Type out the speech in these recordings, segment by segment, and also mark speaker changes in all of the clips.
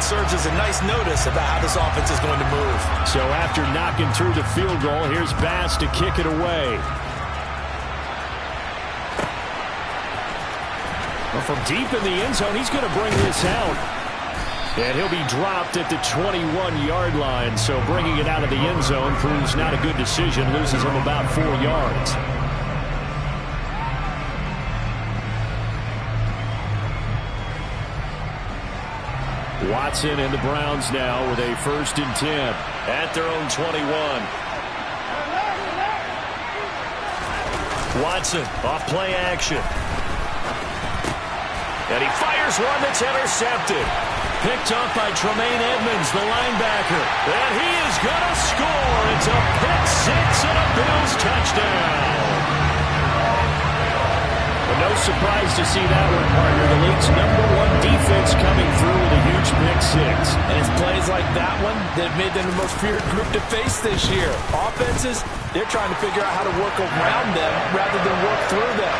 Speaker 1: and serves as a nice notice about how this offense is going to move.
Speaker 2: So after knocking through the field goal, here's Bass to kick it away. Well, from deep in the end zone, he's going to bring this out. And he'll be dropped at the 21-yard line. So bringing it out of the end zone proves not a good decision. Loses him about 4 yards. Watson and the Browns now with a 1st and 10 at their own 21. Watson off play action. And he fires one that's intercepted. Picked up by Tremaine Edmonds, the linebacker. And he is going to score. It's a pick six and a Bills touchdown. Well, no surprise to see that one, partner. The league's #1 defense coming through with a huge pick six.
Speaker 1: And it's plays like that one that have made them the most feared group to face this year. Offenses, they're trying to figure out how to work around them rather than work through them.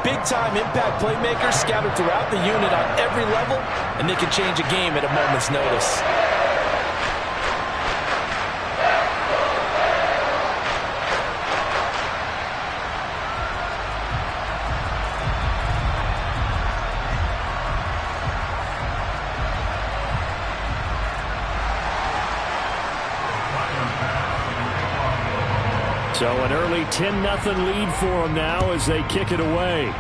Speaker 1: Big-time impact playmakers scattered throughout the unit on every level, and they can change a game at a moment's notice.
Speaker 2: So an early 10-0 lead for them now as they kick it away.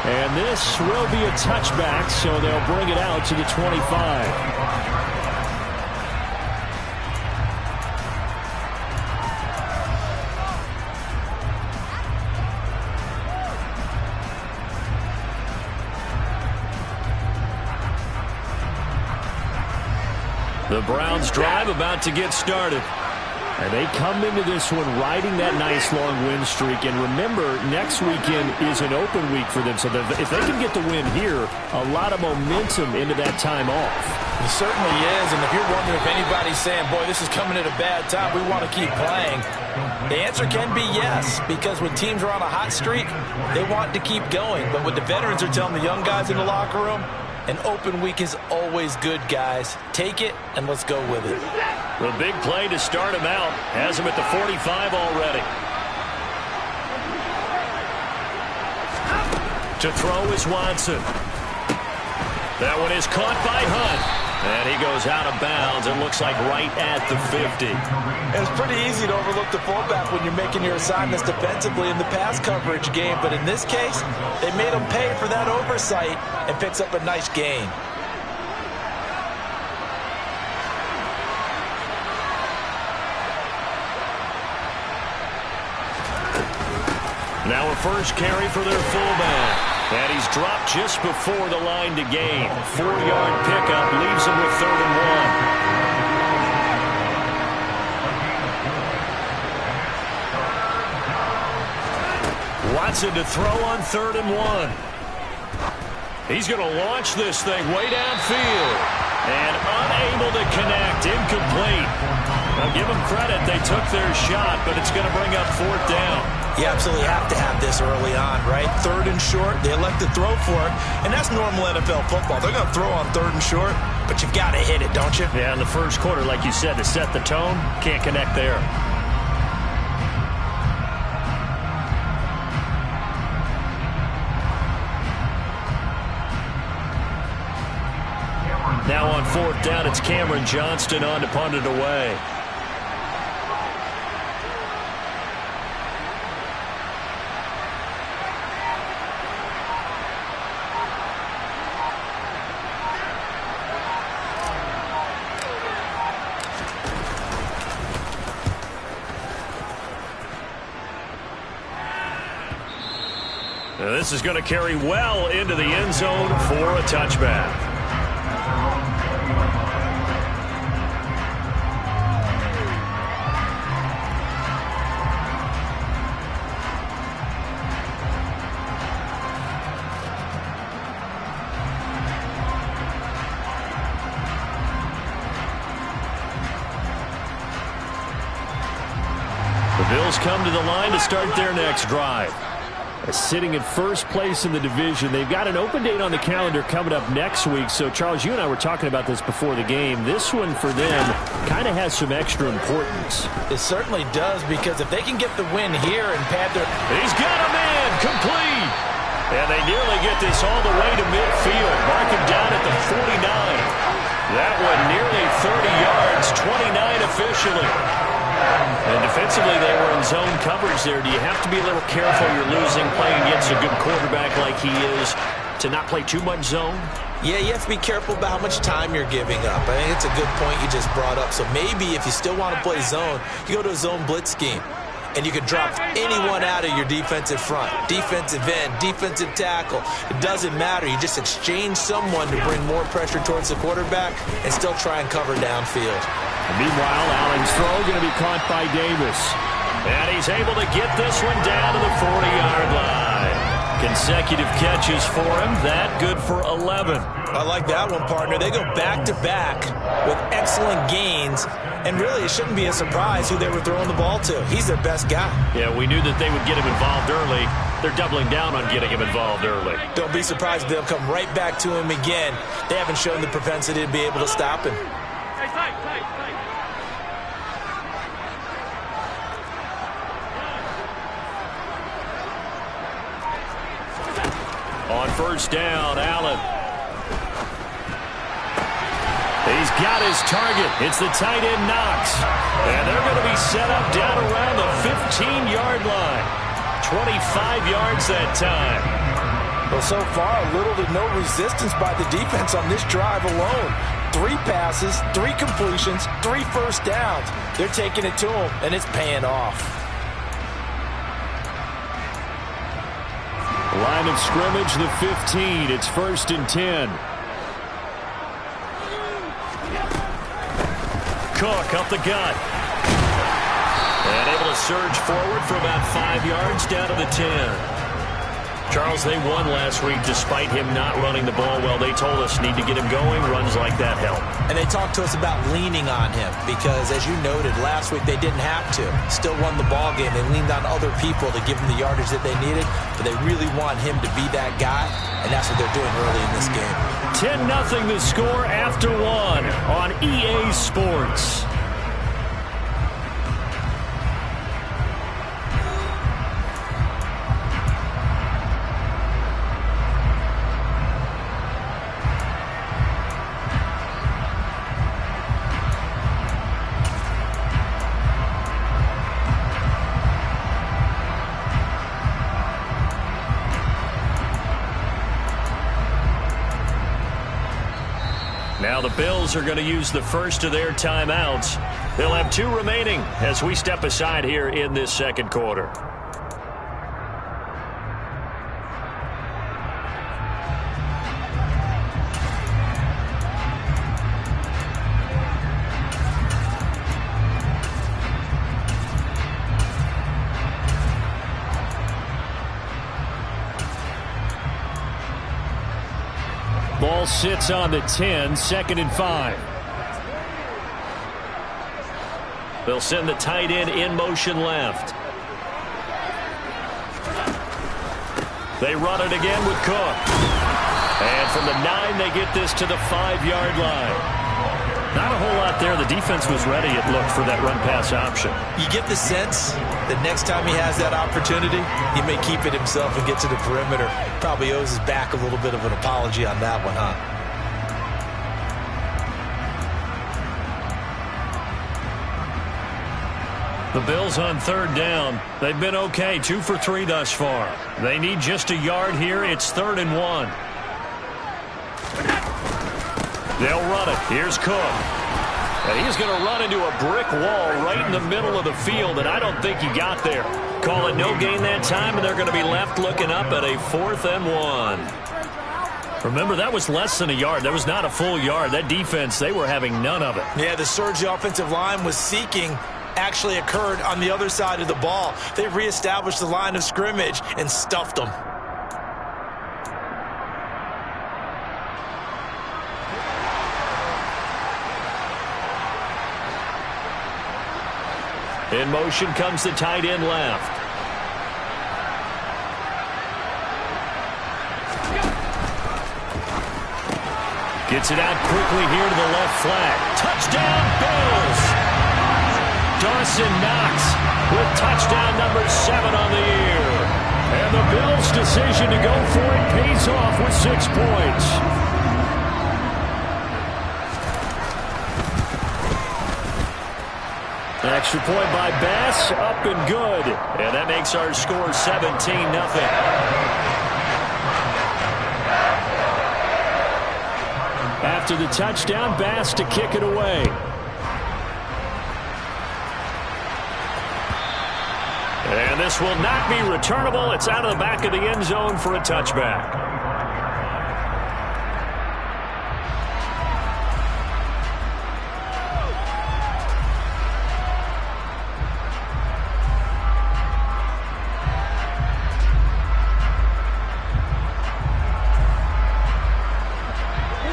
Speaker 2: And this will be a touchback, so they'll bring it out to the 25. The Browns drive about to get started. And they come into this one riding that nice long win streak. And remember, next weekend is an open week for them. So if they can get the win here, a lot of momentum into that time off.
Speaker 1: It certainly is. And if you're wondering if anybody's saying, boy, this is coming at a bad time, we want to keep playing, the answer can be yes. Because when teams are on a hot streak, they want to keep going. But what the veterans are telling the young guys in the locker room, an open week is always good, guys. Take it, and let's go with it.
Speaker 2: The big play to start him out. Has him at the 45 already. To throw is Watson. That one is caught by Hunt. And he goes out of bounds. It looks like right at the 50.
Speaker 1: It's pretty easy to overlook the fullback when you're making your assignments defensively in the pass coverage game. But in this case, they made him pay for that oversight and picks up a nice gain.
Speaker 2: Now a first carry for their fullback. And he's dropped just before the line to gain. 4-yard pickup leaves him with 3rd and 1. Watson to throw on 3rd and 1. He's going to launch this thing way downfield. And unable to connect. Incomplete. Now give them credit. They took their shot, but it's going to bring up 4th down.
Speaker 1: You absolutely have to have this early on, right? 3rd and short, they elect to throw for it, and that's normal NFL football. They're going to throw on 3rd and short, but you've got to hit it, don't you?
Speaker 2: Yeah, in the first quarter, like you said, to set the tone, can't connect there. Now on 4th down, it's Cameron Johnston on to punt it away. This is going to carry well into the end zone for a touchback. The Bills come to the line to start their next drive. Sitting in first place in the division. They've got an open date on the calendar coming up next week. So, Charles, you and I were talking about this before the game. This one for them kind of has some extra importance.
Speaker 1: It certainly does, because if they can get the win here and pad their...
Speaker 2: He's got a man complete. And they nearly get this all the way to midfield. Mark him down at the 49. That one nearly 30 yards, 29 officially. And defensively, they were in zone coverage there. Do you have to be a little careful you're losing playing against a good quarterback like he is to not play too much zone?
Speaker 1: Yeah, you have to be careful about how much time you're giving up. I think it's a good point you just brought up. So maybe if you still want to play zone, you go to a zone blitz scheme. And you can drop anyone out of your defensive front. Defensive end, defensive tackle. It doesn't matter. You just exchange someone to bring more pressure towards the quarterback and still try and cover downfield.
Speaker 2: And meanwhile, Allen's throw going to be caught by Davis. And he's able to get this one down to the 40-yard line. Consecutive catches for him. That good for 11.
Speaker 1: I like that one, partner. They go back-to-back with excellent gains. And really, it shouldn't be a surprise who they were throwing the ball to. He's their best guy.
Speaker 2: Yeah, we knew that they would get him involved early. They're doubling down on getting him involved early.
Speaker 1: Don't be surprised if they'll come right back to him again. They haven't shown the propensity to be able to stop him.
Speaker 2: On first down, Allen. He's got his target. It's the tight end, Knox. And they're going to be set up down around the 15-yard line. 25 yards that time.
Speaker 1: Well, so far, little to no resistance by the defense on this drive alone. 3 passes, 3 completions, 3 first downs. They're taking it to him, and it's paying off.
Speaker 2: Line of scrimmage, the 15. It's 1st and 10. Cook up the gut. And able to surge forward for about 5 yards down to the 10. Charles, they won last week despite him not running the ball well. They told us need to get him going. Runs like that help.
Speaker 1: And they talked to us about leaning on him because, as you noted, last week they didn't have to. Still won the ball game. They leaned on other people to give them the yardage that they needed, but they really want him to be that guy, and that's what they're doing early in this game.
Speaker 2: 10-0 the score after 1 on EA Sports. Now the Bills are going to use the first of their timeouts. They'll have 2 remaining as we step aside here in this second quarter. Ball sits on the 10, 2nd and 5. They'll send the tight end in motion left. They run it again with Cook. And from the 9, they get this to the 5-yard line. Not a whole lot there. The defense was ready, it looked, for that run-pass option.
Speaker 1: You get the sense that next time he has that opportunity, he may keep it himself and get to the perimeter. Probably owes his back a little bit of an apology on that one, huh?
Speaker 2: The Bills on 3rd down. They've been okay, 2 for 3 thus far. They need just a yard here. It's 3rd and 1. They'll run it. Here's Cook. And he's going to run into a brick wall right in the middle of the field, and I don't think he got there. Call it no gain that time, and they're going to be left looking up at a 4th and 1. Remember, that was less than a yard. That was not a full yard. That defense, they were having none of it.
Speaker 1: Yeah, the surge the offensive line was seeking actually occurred on the other side of the ball. They reestablished the line of scrimmage and stuffed them.
Speaker 2: In motion comes the tight end left. Gets it out quickly here to the left flat. Touchdown, Bills! Dawson Knox with touchdown number 7 on the year. And the Bills' decision to go for it pays off with 6 points. An extra point by Bass, up and good. And that makes our score 17-0. After the touchdown, Bass to kick it away. And this will not be returnable. It's out of the back of the end zone for a touchback.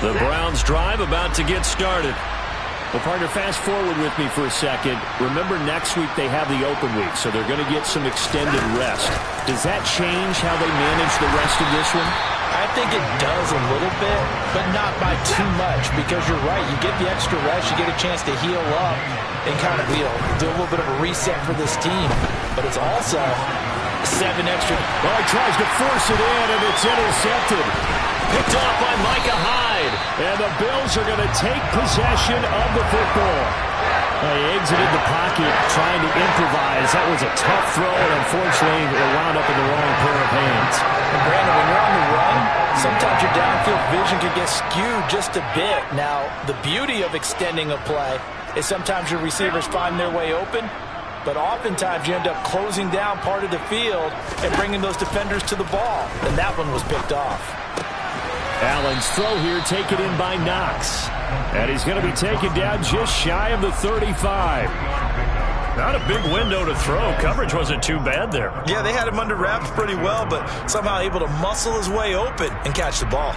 Speaker 2: The Browns drive about to get started. Well, partner, fast forward with me for a second. Remember, next week they have the open week, so they're going to get some extended rest. Does that change how they manage the rest of this one?
Speaker 1: I think it does a little bit, but not by too much, because you're right. You get the extra rest, you get a chance to heal up and kind of, do a little bit of a reset for this team. But it's also 7 extra.
Speaker 2: Well, he tries to force it in, and it's intercepted. Picked off by Micah Hyde. And the Bills are going to take possession of the football. He exited the pocket trying to improvise. That was a tough throw, and unfortunately, it wound up in the wrong pair of hands.
Speaker 1: And Brandon, when you're on the run, sometimes your downfield vision can get skewed just a bit. Now, the beauty of extending a play is sometimes your receivers find their way open, but oftentimes you end up closing down part of the field and bringing those defenders to the ball. And that one was picked off.
Speaker 2: Allen's throw here taken in by Knox. And he's going to be taken down just shy of the 35. Not a big window to throw. Coverage wasn't too bad there.
Speaker 1: Yeah, they had him under wraps pretty well, but somehow able to muscle his way open and catch the ball.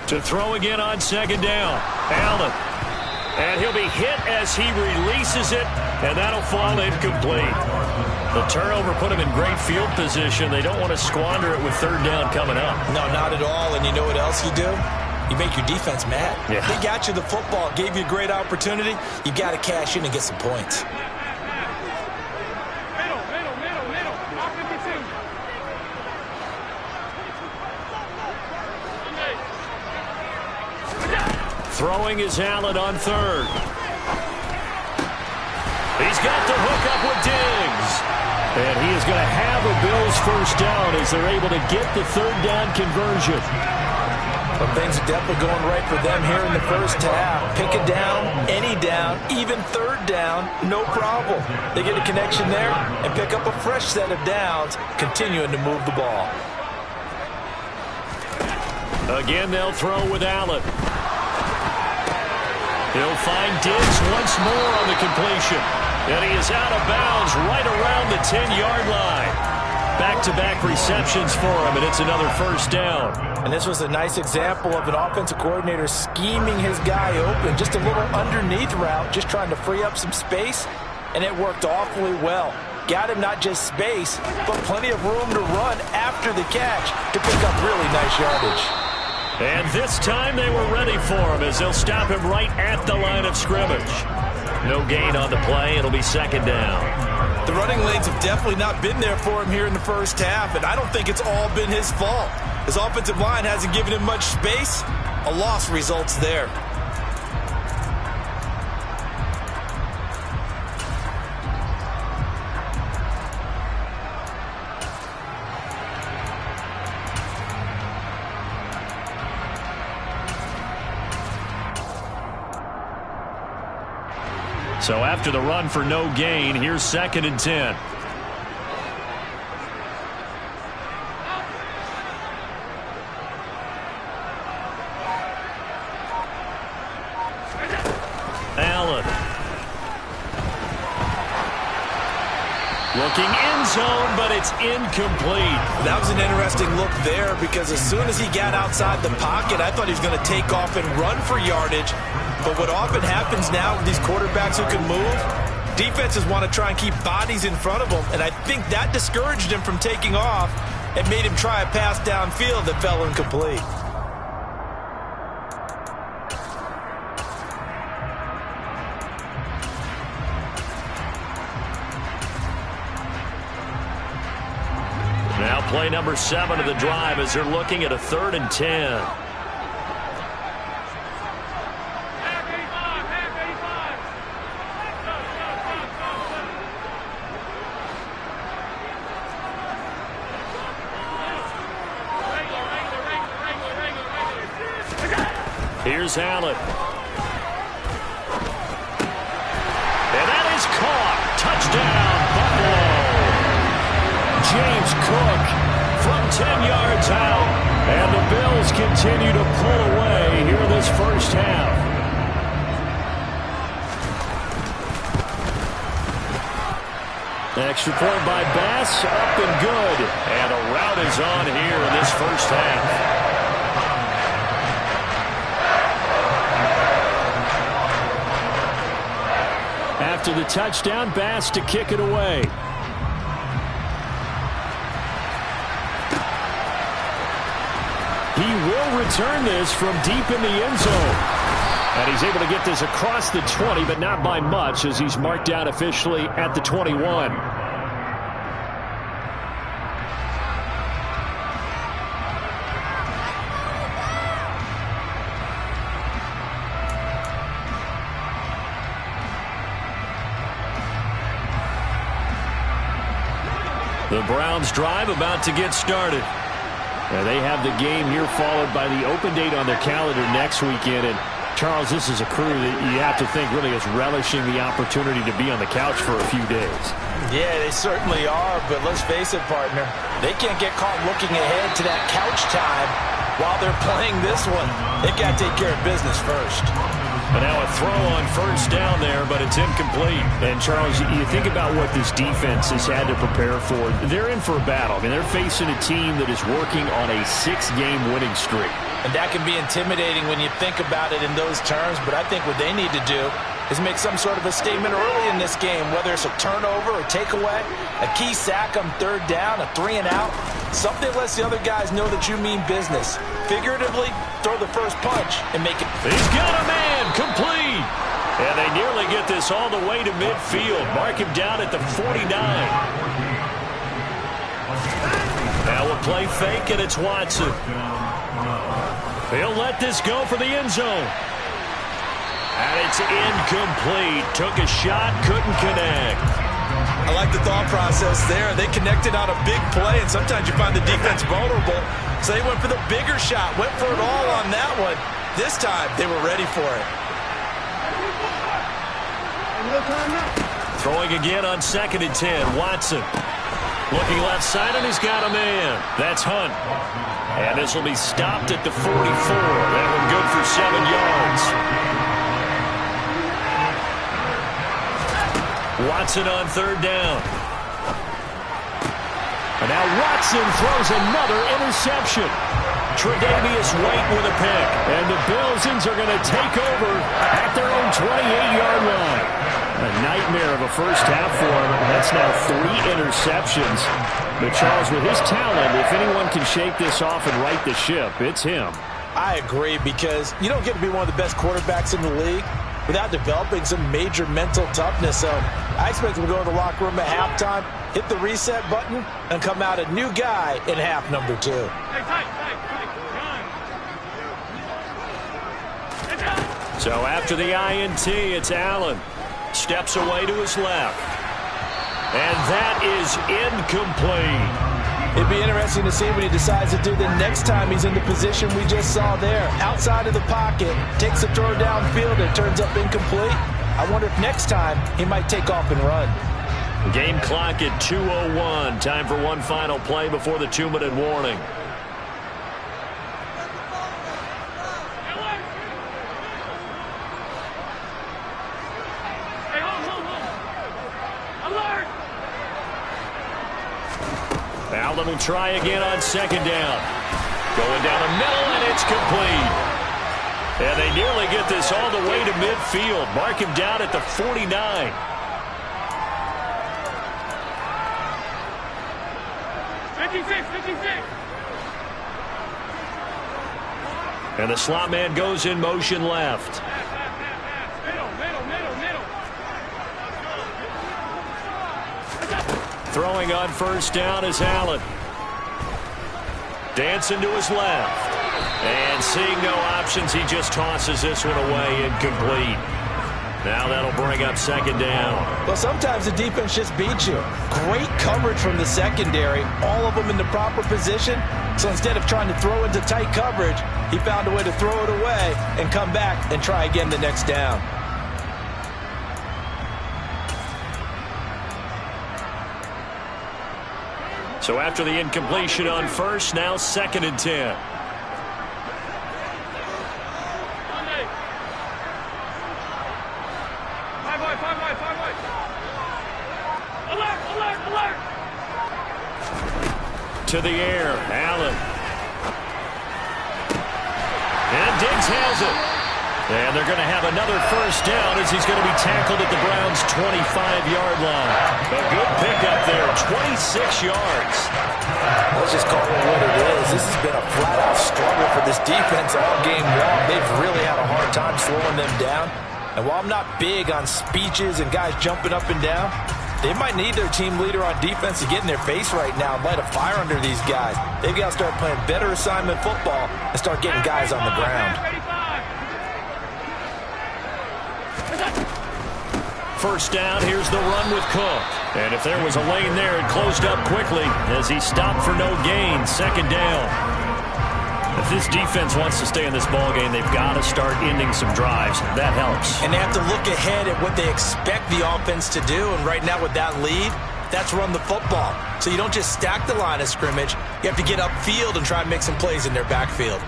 Speaker 2: To throw again on second down. Allen. And he'll be hit as he releases it, and that'll fall incomplete. The turnover put him in great field position. They don't want to squander it with third down coming up.
Speaker 1: No, not at all. And you know what else you do? You make your defense mad.
Speaker 2: Yeah.
Speaker 1: They got you the football, gave you a great opportunity. You got to cash in and get some points.
Speaker 2: Throwing is Allen on third. He's got the hook up with Diggs. And he is going to have a Bills first down as they're able to get the third down conversion.
Speaker 1: But things are definitely going right for them here in the first half. Pick a down, any down, even third down, no problem. They get a connection there and pick up a fresh set of downs, continuing to move the ball.
Speaker 2: Again, they'll throw with Allen. He'll find Diggs once more on the completion. And he is out of bounds right around the 10-yard line. Back-to-back receptions for him, and it's another first down.
Speaker 1: And this was a nice example of an offensive coordinator scheming his guy open. Just a little underneath route, just trying to free up some space, and it worked awfully well. Got him not just space, but plenty of room to run after the catch to pick up really nice yardage.
Speaker 2: And this time they were ready for him as they'll stop him right at the line of scrimmage. No gain on the play. It'll be second down.
Speaker 1: The running lanes have definitely not been there for him here in the first half, and I don't think it's all been his fault. His offensive line hasn't given him much space. A loss results there.
Speaker 2: So after the run for no gain, here's second and 10. Allen. Looking end zone, but it's incomplete.
Speaker 1: That was an interesting look there because as soon as he got outside the pocket, I thought he was going to take off and run for yardage. But what often happens now with these quarterbacks who can move, defenses want to try and keep bodies in front of them, and I think that discouraged him from taking off and made him try a pass downfield that fell incomplete.
Speaker 2: Now play number 7 of the drive as they're looking at a 3rd and 10. Here's Allen. And that is caught. Touchdown, Buffalo. James Cook from 10 yards out. And the Bills continue to pull away here in this first half. Extra point by Bass, up and good. And a rout is on here in this first half. After the touchdown, Bass to kick it away. He will return this from deep in the end zone. And he's able to get this across the 20, but not by much as he's marked out officially at the 21. The Browns drive about to get started. They have the game here followed by the open date on their calendar next weekend. And Charles, this is a crew that you have to think really is relishing the opportunity to be on the couch for a few days.
Speaker 1: Yeah, they certainly are, but let's face it, partner. They can't get caught looking ahead to that couch time while they're playing this one. They got to take care of business first.
Speaker 2: But now a throw on first down there, but it's incomplete.
Speaker 3: And, Charles, you think about what this defense has had to prepare for. They're in for a battle. I mean, they're facing a team that is working on a 6-game winning streak.
Speaker 1: And that can be intimidating when you think about it in those terms, but I think what they need to do is make some sort of a statement early in this game, whether it's a turnover or takeaway, a key sack on 3rd down, a 3-and-out, something that lets the other guys know that you mean business. Figuratively, throw the first punch and make it.
Speaker 2: He's got a man, complete. And they nearly get this all the way to midfield. Mark him down at the 49. Now we'll play fake, and it's Watson. He'll let this go for the end zone. And it's incomplete. Took a shot, couldn't connect.
Speaker 1: I like the thought process there. They connected on a big play, and sometimes you find the defense vulnerable. So they went for the bigger shot, went for it all on that one. This time, they were ready for it.
Speaker 2: Throwing again on 2nd and 10. Watson looking left side, and he's got a man. That's Hunt. And this will be stopped at the 44. That one good for 7 yards. Watson on 3rd down. And now Watson throws another interception. Tre'Davious White with a pick. And the Bills are going to take over at their own 28-yard line. A nightmare of a first half for him. That's now 3 interceptions. But Charles, with his talent, if anyone can shake this off and right the ship, it's him.
Speaker 1: I agree, because you don't get to be one of the best quarterbacks in the league without developing some major mental toughness. So I expect him to go to the locker room at halftime, hit the reset button, and come out a new guy in half number 2.
Speaker 2: So after the INT, it's Allen. Steps away to his left. And that is incomplete.
Speaker 1: It'd be interesting to see what he decides to do the next time he's in the position we just saw there. Outside of the pocket, takes a throw downfield, and turns up incomplete. I wonder if next time he might take off and run.
Speaker 2: Game clock at 2:01. Time for one final play before the 2-minute warning. Allen will try again on second down. Going down the middle, and it's complete. And they nearly get this all the way to midfield. Mark him down at the 49. And the slot man goes in motion left. Throwing on first down is Allen. Dancing to his left. And seeing no options, he just tosses this one away, incomplete. Now that'll bring up second down.
Speaker 1: Well, sometimes the defense just beats you. Great coverage from the secondary, all of them in the proper position. So instead of trying to throw into tight coverage, he found a way to throw it away and come back and try again the next down.
Speaker 2: So after the incompletion on first, now second and 10. To the air, Allen. And Diggs has it. And they're going to have another first down as he's going to be tackled at the Browns' 25-yard line. A good pickup there, 26 yards.
Speaker 1: Let's just call it what it is. This has been a flat-out struggle for this defense all game long. They've really had a hard time slowing them down. And while I'm not big on speeches and guys jumping up and down, they might need their team leader on defense to get in their face right now and light a fire under these guys. They've got to start playing better assignment football and start getting guys on the ground.
Speaker 2: First down, here's the run with Cook. And if there was a lane there, it closed up quickly as he stopped for no gain. Second down. If this defense wants to stay in this ballgame, they've got to start ending some drives. That helps.
Speaker 1: And they have to look ahead at what they expect the offense to do. And right now with that lead, that's run the football. So you don't just stack the line of scrimmage. You have to get upfield and try and make some plays in their backfield.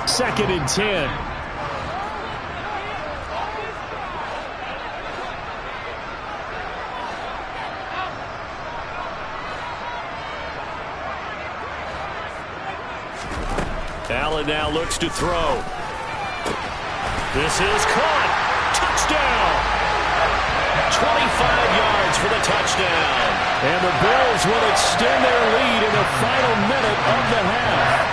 Speaker 3: Second and 10.
Speaker 2: Allen now looks to throw. This is caught. Touchdown. 25 yards for the touchdown.
Speaker 3: And the Bills will extend their lead in the final minute of the half.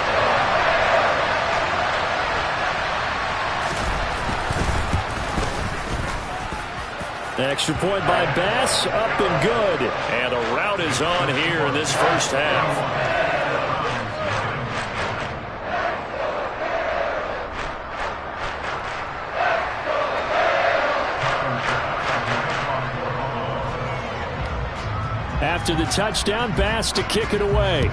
Speaker 3: Extra point by Bass, up and good.
Speaker 2: And a rout is on here in this first half.
Speaker 3: After the touchdown, Bass to kick it away.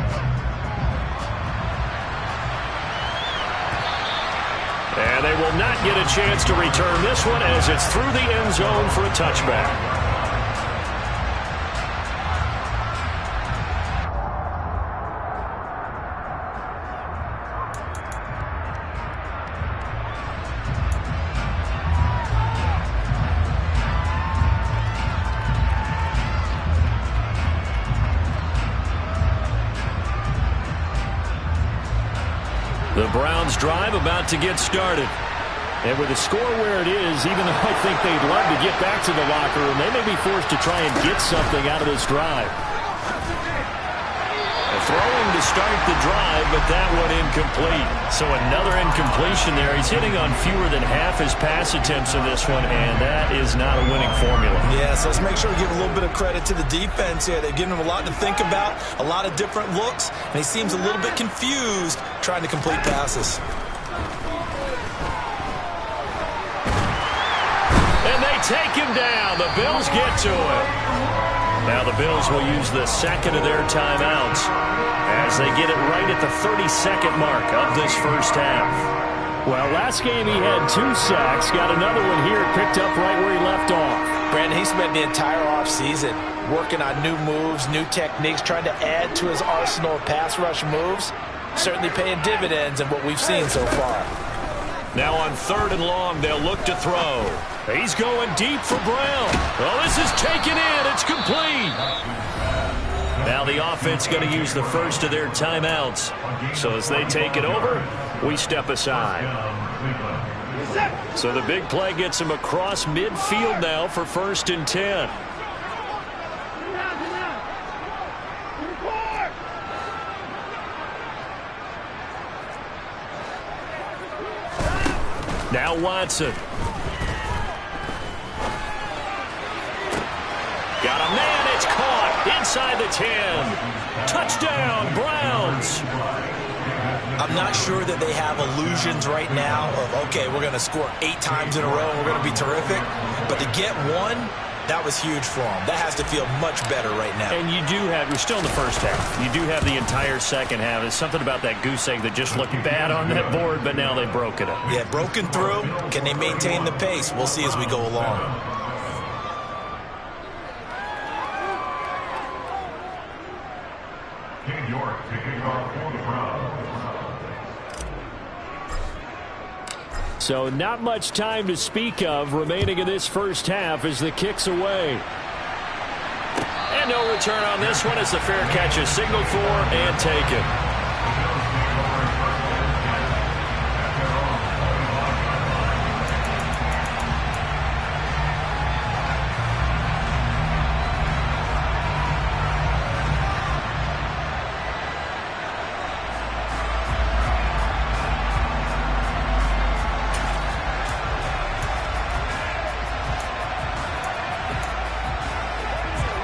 Speaker 2: And they will not get a chance to return this one as it's through the end zone for a touchback. The Browns drive about to get started.
Speaker 3: And with the score where it is, even though I think they'd love to get back to the locker room, they may be forced to try and get something out of this drive.
Speaker 2: Throwing to start the drive, but that one incomplete. So another incompletion there. He's hitting on fewer than half his pass attempts in this one, and that is not a winning formula.
Speaker 1: Yeah, so let's make sure we give a little bit of credit to the defense here. They've given him a lot to think about, a lot of different looks, and he seems a little bit confused trying to complete passes.
Speaker 2: And they take him down. The Bills get to him. Now the Bills will use the second of their timeouts as they get it right at the 32nd mark of this first half.
Speaker 3: Well, last game he had 2 sacks. Got another one here, picked up right where he left off.
Speaker 1: Brandon, he spent the entire offseason working on new moves, new techniques, trying to add to his arsenal of pass rush moves. Certainly paying dividends in what we've seen so far.
Speaker 2: Now on 3rd and long, they'll look to throw. He's going deep for Brown. Oh, this is taken in. It's complete. Now the offense going to use the first of their timeouts. So as they take it over, we step aside. So the big play gets him across midfield now for 1st and 10. Now Watson. Got a man. It's caught inside the 10. Touchdown, Browns.
Speaker 1: I'm not sure that they have illusions right now of, okay, we're going to score 8 times in a row and we're going to be terrific. But to get one, that was huge for them. That has to feel much better right now.
Speaker 2: And you're still in the first half. You do have the entire second half. There's something about that goose egg that just looked bad on that board, but now they've broken it.
Speaker 1: Yeah, broken through. Can they maintain the pace? We'll see as we go along.
Speaker 3: So not much time to speak of remaining in this first half as the kick's away.
Speaker 2: And no return on this one as the fair catch is signaled for and taken.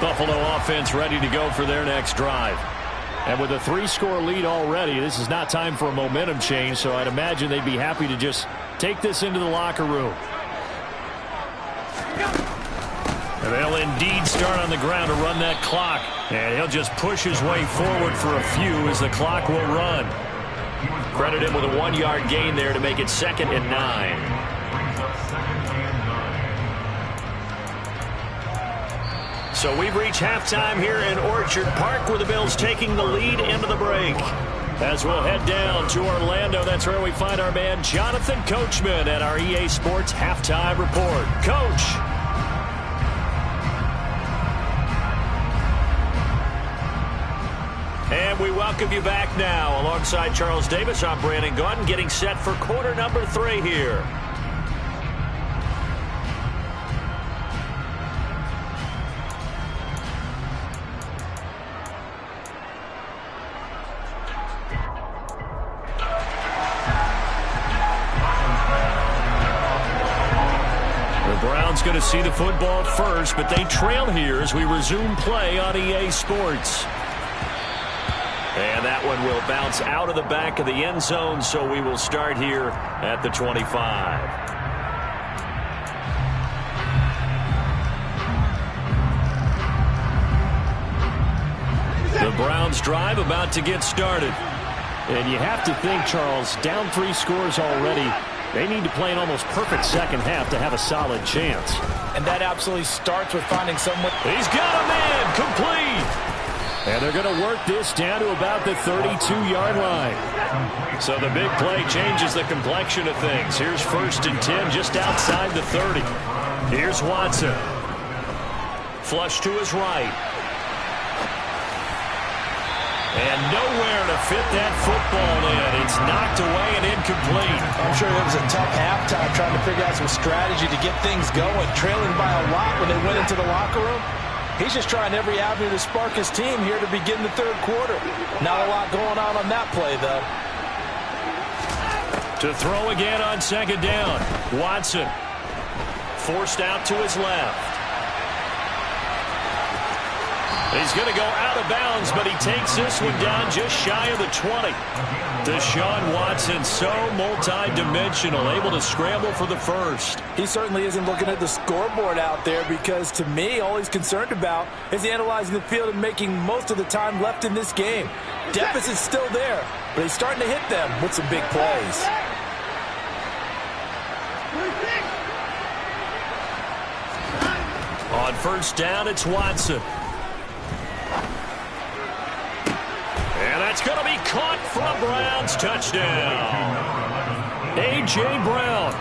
Speaker 2: Buffalo offense ready to go for their next drive.
Speaker 3: And with a 3-score lead already, this is not time for a momentum change, so I'd imagine they'd be happy to just take this into the locker room.
Speaker 2: And they'll indeed start on the ground to run that clock. And he'll just push his way forward for a few as the clock will run. Credit him with a 1-yard gain there to make it 2nd and 9. So we've reached halftime here in Orchard Park with the Bills taking the lead into the break. As we'll head down to Orlando, that's where we find our man Jonathan Coachman at our EA Sports Halftime Report. Coach. And we welcome you back now. Alongside Charles Davis, I'm Brandon Gaudin, getting set for quarter number 3 here. Going to see the football first, but they trail here as we resume play on EA Sports. And that one will bounce out of the back of the end zone, so we will start here at the 25. The Browns drive about to get started.
Speaker 3: And you have to think, Charles, down 3 scores already. They need to play an almost perfect second half to have a solid chance.
Speaker 1: And that absolutely starts with finding someone.
Speaker 2: He's got a man, complete.
Speaker 3: And they're going to work this down to about the 32-yard line.
Speaker 2: So the big play changes the complexion of things. Here's 1st and 10 just outside the 30. Here's Watson. Flush to his right. And nowhere to fit that football in. It's knocked away and incomplete.
Speaker 1: I'm sure it was a tough halftime trying to figure out some strategy to get things going. Trailing by a lot when they went into the locker room. He's just trying every avenue to spark his team here to begin the 3rd quarter. Not a lot going on that play, though.
Speaker 2: To throw again on 2nd down. Watson. Forced out to his left. He's going to go out of bounds, but he takes this one down just shy of the 20. Deshaun Watson, so multi-dimensional, able to scramble for the first.
Speaker 1: He certainly isn't looking at the scoreboard out there because, to me, all he's concerned about is analyzing the field and making most of the time left in this game. Deficit's still there, but he's starting to hit them with some big plays.
Speaker 2: On 1st down, it's Watson. And that's going to be caught for a Browns touchdown. A.J. Brown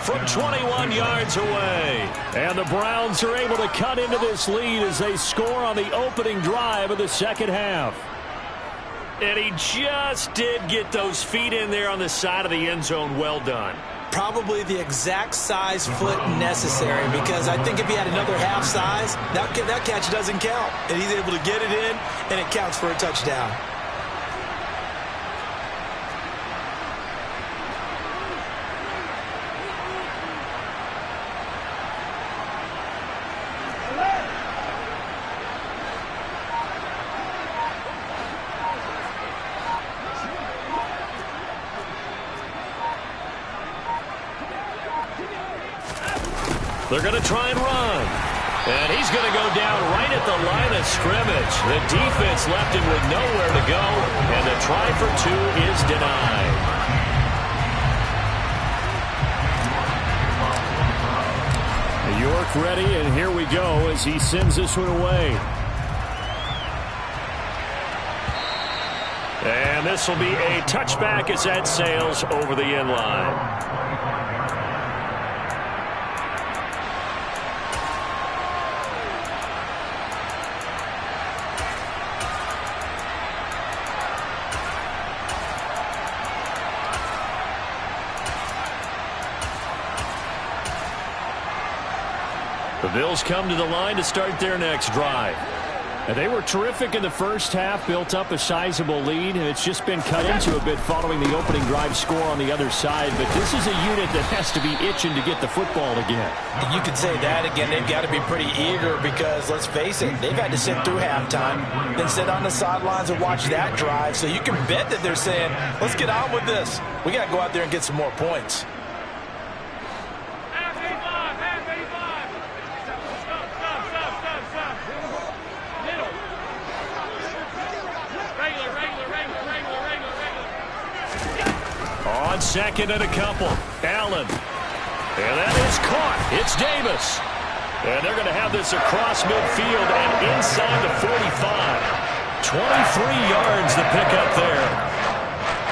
Speaker 2: from 21 yards away. And the Browns are able to cut into this lead as they score on the opening drive of the second half. And he just did get those feet in there on the side of the end zone. Well done.
Speaker 1: Probably the exact size foot necessary, because I think if he had another half size, that catch doesn't count. And he's able to get it in, and it counts for a touchdown.
Speaker 2: They're going to try and run. And he's going to go down right at the line of scrimmage. The defense left him with nowhere to go. And the try for two is denied. York ready, and here we go as he sends this one away. And this will be a touchback as that sails over the end line. The Bills come to the line to start their next drive. And they were terrific in the first half, built up a sizable lead, and it's just been cut into a bit following the opening drive score on the other side. But this is a unit that has to be itching to get the football again.
Speaker 1: You could say that again. They've got to be pretty eager because, let's face it, they've had to sit through halftime, then sit on the sidelines and watch that drive. So you can bet that they're saying, let's get on with this. We got to go out there and get some more points.
Speaker 2: On second and a couple, Allen. And that is caught. It's Davis. And they're going to have this across midfield and inside the 45. 23 yards the pickup there.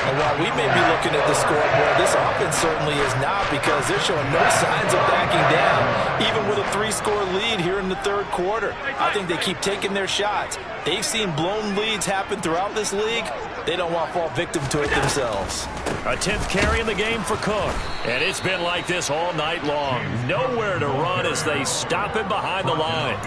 Speaker 1: And while we may be looking at the scoreboard, this offense certainly is not, because they're showing no signs of backing down, even with a 3-score lead here in the third quarter. I think they keep taking their shots. They've seen blown leads happen throughout this league. They don't want to fall victim to it themselves.
Speaker 2: A 10th carry in the game for Cook. And it's been like this all night long. Nowhere to run as they stop him behind the line.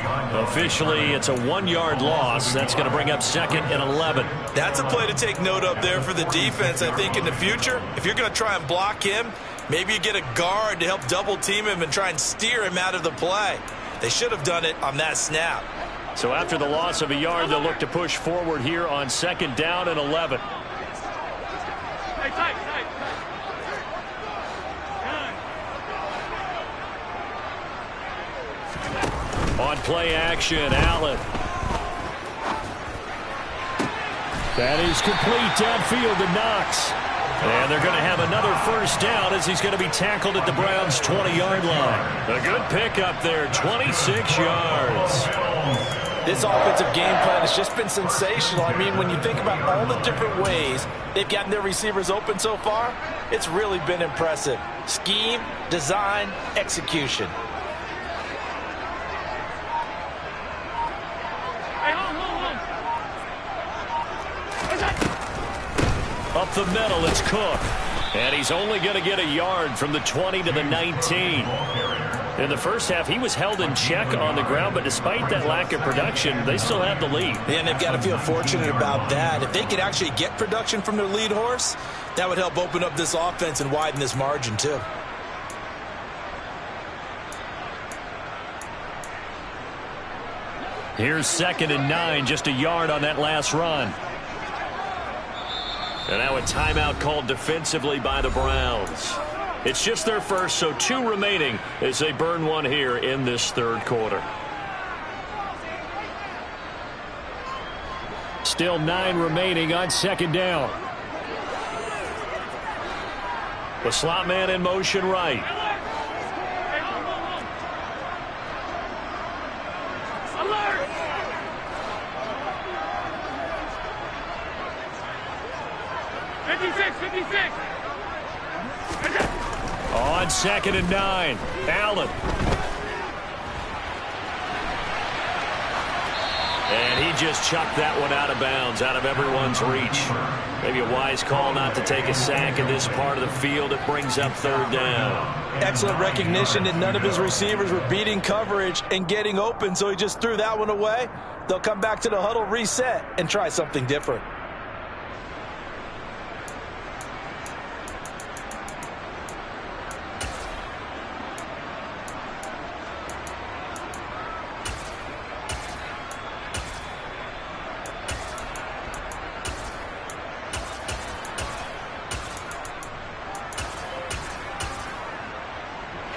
Speaker 2: Officially, it's a 1-yard loss. That's going to bring up 2nd and 11.
Speaker 1: That's a play to take note of there for the defense, I think, in the future. If you're going to try and block him, maybe you get a guard to help double-team him and try and steer him out of the play. They should have done it on that snap.
Speaker 2: So after the loss of a yard, they'll look to push forward here on 2nd down and 11. On play action, Allen. That is complete downfield to Knox. And they're going to have another first down as he's going to be tackled at the Browns' 20-yard line. A good pickup there, 26 yards.
Speaker 1: This offensive game plan has just been sensational. I mean, when you think about all the different ways they've gotten their receivers open so far, it's really been impressive. Scheme, design, execution.
Speaker 2: Up the middle, it's Cook. And he's only going to get a yard from the 20 to the 19. In the first half, he was held in check on the ground, but despite that lack of production, they still have the lead.
Speaker 1: And they've got to feel fortunate about that. If they could actually get production from their lead horse, that would help open up this offense and widen this margin too.
Speaker 2: Here's 2nd and 9, just a yard on that last run. And now a timeout called defensively by the Browns. It's just their first, so 2 remaining as they burn one here in this third quarter. Still 9 remaining on 2nd down. The slot man in motion right.
Speaker 4: Alert! 56.
Speaker 2: On 2nd and 9, Allen. And he just chucked that one out of bounds, out of everyone's reach. Maybe a wise call not to take a sack in this part of the field. It brings up 3rd down.
Speaker 1: Excellent recognition that none of his receivers were beating coverage and getting open, so he just threw that one away. They'll come back to the huddle, reset, and try something different.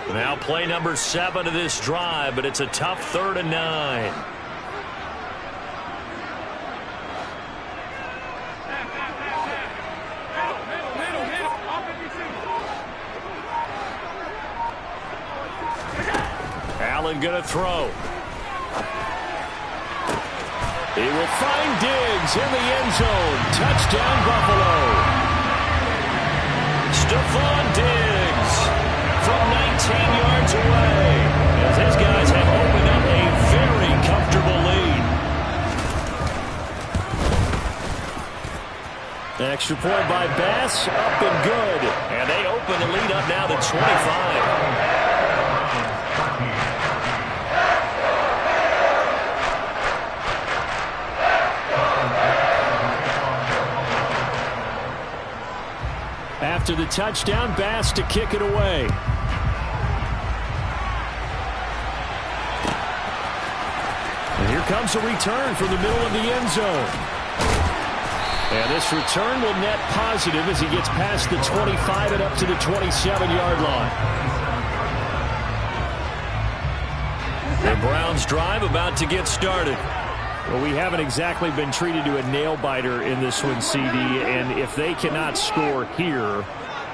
Speaker 2: Now play number 7 of this drive, but it's a tough 3rd and 9. Allen gonna throw. He will find Diggs in the end zone. Touchdown, Buffalo. Stephon Diggs from 19 yards away, as his guys have opened up a very comfortable lead.
Speaker 3: Extra point by Bass, up and good.
Speaker 2: And they open the lead up now to 25.
Speaker 3: After the touchdown, Bass to kick it away. And here comes a return from the middle of the end zone. And this return will net positive as he gets past the 25 and up to the 27-yard line.
Speaker 2: The Browns drive about to get started.
Speaker 3: Well, we haven't exactly been treated to a nail-biter in this one, CD, and if they cannot score here,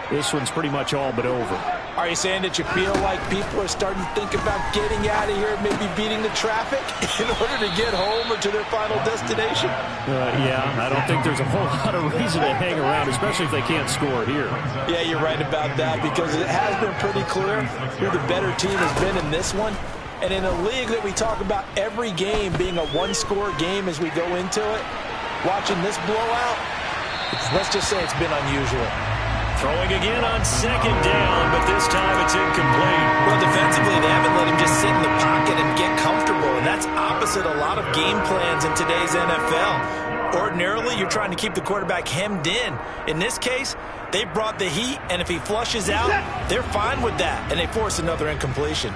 Speaker 3: this one's pretty much all but over.
Speaker 1: Are you saying that you feel like people are starting to think about getting out of here, maybe beating the traffic in order to get home or to their final destination?
Speaker 3: Yeah, I don't think there's a whole lot of reason to hang around, especially if they can't score here.
Speaker 1: Yeah, you're right about that, because it has been pretty clear who the better team has been in this one. And in a league that we talk about every game being a one-score game as we go into it, watching this blowout, let's just say it's been unusual.
Speaker 2: Throwing again on 2nd down, but this time it's incomplete.
Speaker 1: Well, defensively, they haven't let him just sit in the pocket and get comfortable, and that's opposite a lot of game plans in today's NFL. Ordinarily, you're trying to keep the quarterback hemmed in. In this case, they brought the heat, and if he flushes out, they're fine with that, and they force another incompletion.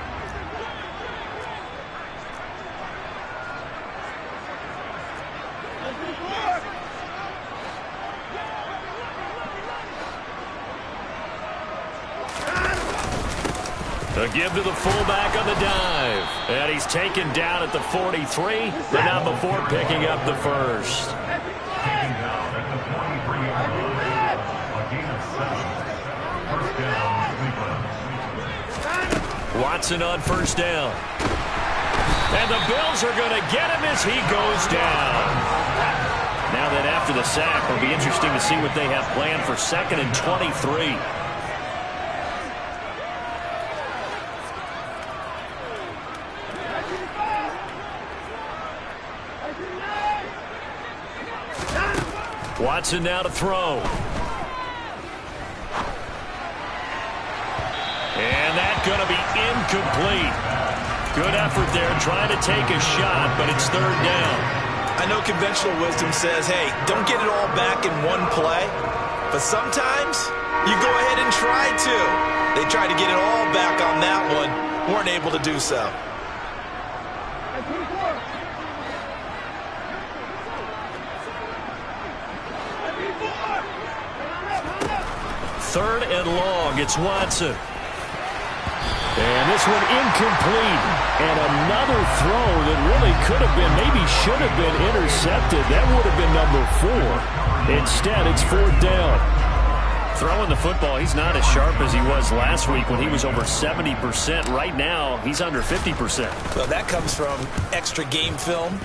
Speaker 2: A give to the fullback on the dive. And he's taken down at the 43, but not before picking up the first. Watson on 1st down. And the Bills are going to get him as he goes down. Now that after the sack, it'll be interesting to see what they have planned for 2nd and 23. Watson now to throw. And that's going to be incomplete. Good effort there trying to take a shot, but it's 3rd down.
Speaker 1: I know conventional wisdom says, hey, don't get it all back in one play. But sometimes you go ahead and try to. They tried to get it all back on that one. Weren't able to do so.
Speaker 2: Third and long, it's Watson.
Speaker 3: And this one incomplete. And another throw that really could have been, maybe should have been intercepted. That would have been number 4. Instead, it's 4th down.
Speaker 2: Throwing the football, he's not as sharp as he was last week when he was over 70%. Right now, he's under 50%.
Speaker 1: Well, that comes from extra game film.